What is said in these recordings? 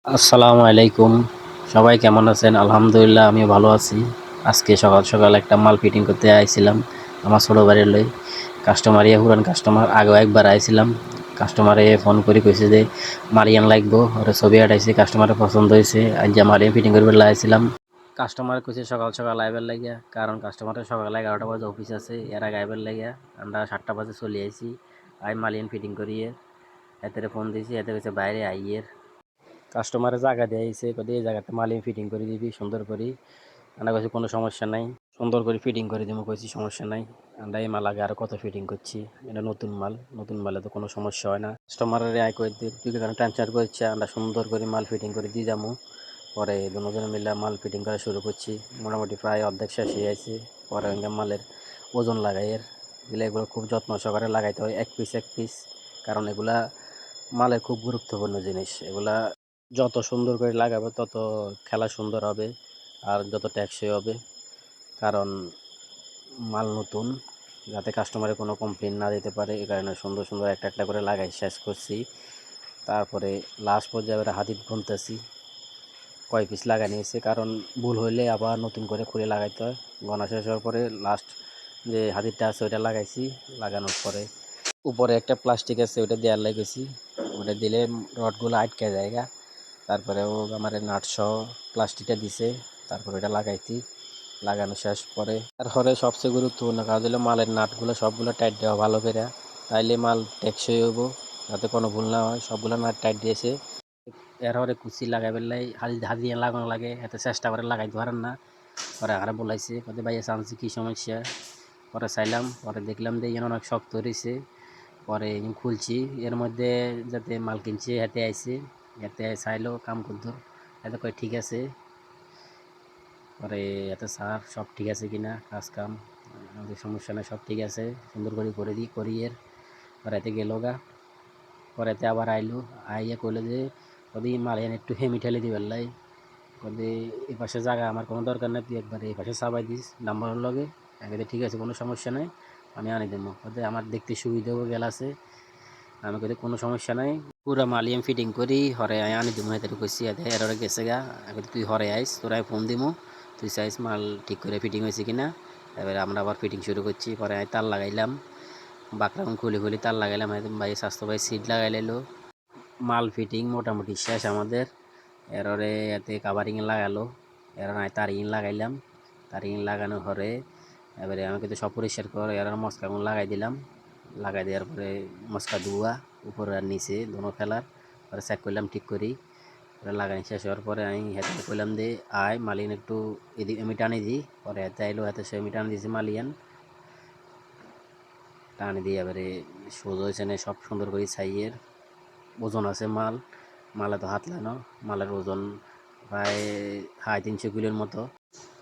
আসসালামু আলাইকুম। সবাই কেমন আছেন? আলহামদুলিল্লাহ আমিও ভালো আছি। আজকে সকাল সকাল একটা মাল ফিটিং করতে আইছিলাম আমার ছোট ভাইয়ের লই। কাস্টমার পুরান কাস্টমার আগেও একবার আইছিলাম। কাস্টমারে ফোন করে কইছে যে মারিয়ান লাগবো। ওরে ছবি আঠাইছি, কাস্টমারের পছন্দ হইছে। আজ যে মারিয়ান ফিটিং করবে আইছিলাম। কাস্টমার কইছে সকাল সকাল আইবার লাগিয়া, কারণ কাস্টমারের সকাল 11টা বাজে অফিস আছে, এর আগে আইবার লাগিয়া। আমরা 7টা বাজে চলে আইছি। আই মালিয়ান ফিটিং করিয়ে এতে ফোন দিয়েছি, এতে কইছে বাইরে আইয়ের। কাস্টমারের জায়গা দিয়ে আইছে, কদি এই জায়গাতে মালিন ফিটিং করে দিবি সুন্দর করে। আমরা কইছি কোনো সমস্যা নাই, সুন্দর করে ফিটিং করে দিব। কইছি সমস্যা নাই, আমরা এই মাল আগে আরো কত ফিটিং করছি। এটা নতুন মাল, নতুন মালে তো কোনো সমস্যা হয় না। কাস্টমারের আয় করে দিই, তুই কেন টেনশন করছে, আমরা সুন্দর করে মাল ফিটিং করে দিয়ে যাবো। পরে দুজনে মিলে মাল ফিটিং করা শুরু করছি। মোটামুটি প্রায় অর্ধেক শেষ হয়ে আছে। পরে মালের ওজন লাগাইয়ের দিলে এগুলো খুব যত্ন সহকারে লাগাইতে হয়, এক পিস এক পিস। কারণ এগুলা মালের খুব গুরুত্বপূর্ণ জিনিস। এগুলা যত সুন্দর করে লাগাবে তত খেলা সুন্দর হবে আর যত টেকসই হবে। কারণ মাল নতুন, যাতে কাস্টমারের কোনো কমপ্লেন না দিতে পারে, এই কারণে সুন্দর সুন্দর একটা একটা করে লাগাই শেষ করছি। তারপরে লাস্ট পর্যায়ে হাতির গুনতেছি কয় পিস লাগাই নিয়েছে, কারণ ভুল হইলে আবার নতুন করে খুলে লাগাইতে হয়। গণা শেষ হওয়ার পরে লাস্ট যে হাতিরটা আছে ওইটা লাগাইছি। লাগানোর পরে উপরে একটা প্লাস্টিক আছে, ওইটা দেওয়ার লাগিয়েছি। ওটা দিলে রডগুলো আটকে জায়গা। তারপরে ও আমার নাট সহ প্লাস্টিকটা দিছে। তারপরে এটা লাগাইছি। লাগানো শেষ পরে তারপরে সবচেয়ে গুরুত্বপূর্ণ কাজ হলো মালের নাটগুলো সবগুলো টাইট দেওয়া ভালো করে, তাইলে মাল টেকসই হইব, যাতে কোনো ভুল না হয়। সবগুলো নাট টাইট দিয়েছে। এরপরে কুচি লাগাই পেলাই হাত দিয়ে লাগানো লাগে, এত চেষ্টা করে লাগাইতে পারেন না। পরে আরে বলাইছে, কত ভাইয়া চান্সি কী সমস্যা। পরে চাইলাম, পরে দেখলাম যে এখানে অনেক শক্ত রয়েছে। পরে খুলছি, এর মধ্যে যাতে মাল কিনছে হাতে আইছে, এতে চাইলো কাম করতো। এতে কয় ঠিক আছে। পরে এতে স্যার সব ঠিক আছে কিনা, কাজ কাম আমাদের সমস্যা নেই, সব ঠিক আছে, সুন্দর করে দিই করি এর। পরে এতে গেল গা। পরে এতে আবার আইলো, আইয়া কইলো যে ওদি মাল এনে একটু হেমি ঠেলে দিবার লাই। কদে এই পাশে জায়গা আমার কোনো দরকার নেই, তুই একবার এই পাশে চাপাই দিস নাম্বারের লগে। আগে ঠিক আছে, কোনো সমস্যা নাই, আমি আনি দেবো। ওদের আমার দেখতে সুবিধাও গেল আছে। আমি কই কোনো সমস্যা নাই, পুরা মালি আমি ফিটিং করি হরে আনি দিমু। হেতারে কইছি এর গেছে গা। আমি তুই হরে আইস, তোরাই ফোন দিমু, তুই চাইস মাল ঠিক করে ফিটিং হয়েছে কিনা। এবারে আমরা আবার ফিটিং শুরু করছি। পরে আমি তার লাগাইলাম, বাকরাম খুলি তার লাগাইলাম। ভাই স্বাস্থ্য ভাই সিট লাগাই লাইলো। মাল ফিটিং মোটামুটি শেষ আমাদের। এরপরে এতে কাভারিং লাগালো, এর আমি তারিং লাগাইলাম। তারিং লাগানো হরে এবারে আমাকে তো সব পরিষ্কার করে এর মশকাগুলো লাগাই দিলাম। লাগাই দেওয়ার পরে মশকা ধোয়া উপরে আর নিচে দোনো ফেলার পরে চেক করলাম ঠিক করি। পরে লাগাই শেষ হওয়ার পরে আমি হাতে করলাম দিয়ে আয় মালিয়ান একটু এদিক আমি টানি দিই। পরে হাতে আইলো, হাতে সে আমি টানি দিয়েছি মালিয়ান। টানি দিয়ে এবারে সোজা হয়েছে না, সব সুন্দর করে ছাইয়ের ওজন আছে মাল। মালে তো হাত লাগানো, মালের ওজন প্রায় 350 কিলোর মতো।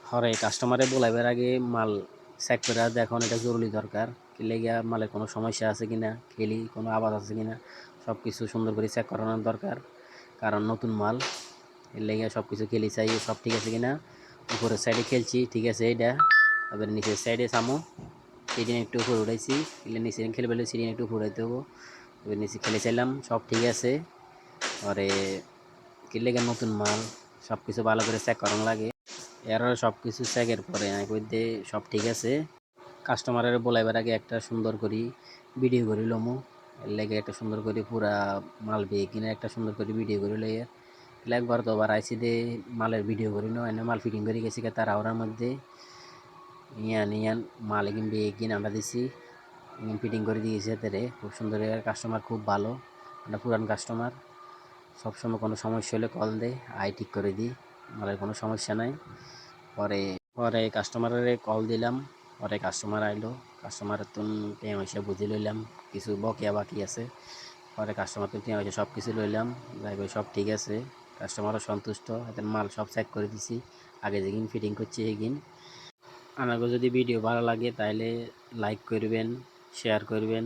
হরে কাস্টমারে বলাইবার আগে মাল চেক করে দেখুন, এটা জরুরি দরকার। কি লেগে মালের কোনো সমস্যা আছে কিনা, খেলি কোনো আওয়াজ আছে কিনা, সব কিছু সুন্দর করে চেক করানোর দরকার। কারণ নতুন মাল, এর লেগে সব কিছু খেলি চাই সব ঠিক আছে কিনা। উপরের সাইডে খেলছি ঠিক আছে এইটা, এবার নিচের সাইডে সামো সিডিন একটু উপরে উঠাইছি। নিচে খেলে পেলে সিডিন একটু উপরে উঠাইতে হবো। এবার নিচে খেলে চাইলাম সব ঠিক আছে। পরে কি লেগে নতুন মাল সব কিছু ভালো করে চেক করানো লাগে। এর সব কিছু চেকের পরে আমি কইতে সব ঠিক আছে। কাস্টমারের বলাইবার আগে একটা সুন্দর করি ভিডিও করি লমু। এর লেগে একটা সুন্দর করে পুরা মাল পেয়ে কিনে একটা সুন্দর করে ভিডিও করে লইয়ে একবার তো আবার আইসি দে মালের ভিডিও করি নো এনে মাল ফিটিং করে গেছি তার আওড়ার মধ্যে ইয়ান মাল কিনে আমরা দিছি, ফিটিং করে দিয়েছে তারে খুব সুন্দর। কাস্টমার খুব ভালো, একটা পুরান কাস্টমার। সবসময় কোনো সমস্যা হলে কল দে, আই ঠিক করে দিই, মালের কোনো সমস্যা নাই। পরে পরে কাস্টমারের কল দিলাম। পরে কাস্টমার আইলো, কাস্টমার তুন টাইম এসে বুঝে লইলাম কিছু বকেয়া বাকি আছে। পরে কাস্টমার তুন টাইম এসে সব কিছু লইলাম, যাই সব ঠিক আছে। কাস্টমারও সন্তুষ্ট, হাতের মাল সব চেক করে দিছি আগে যেদিন ফিটিং করছি সেদিন। আমাকে যদি ভিডিও ভালো লাগে তাহলে লাইক করবেন, শেয়ার করবেন।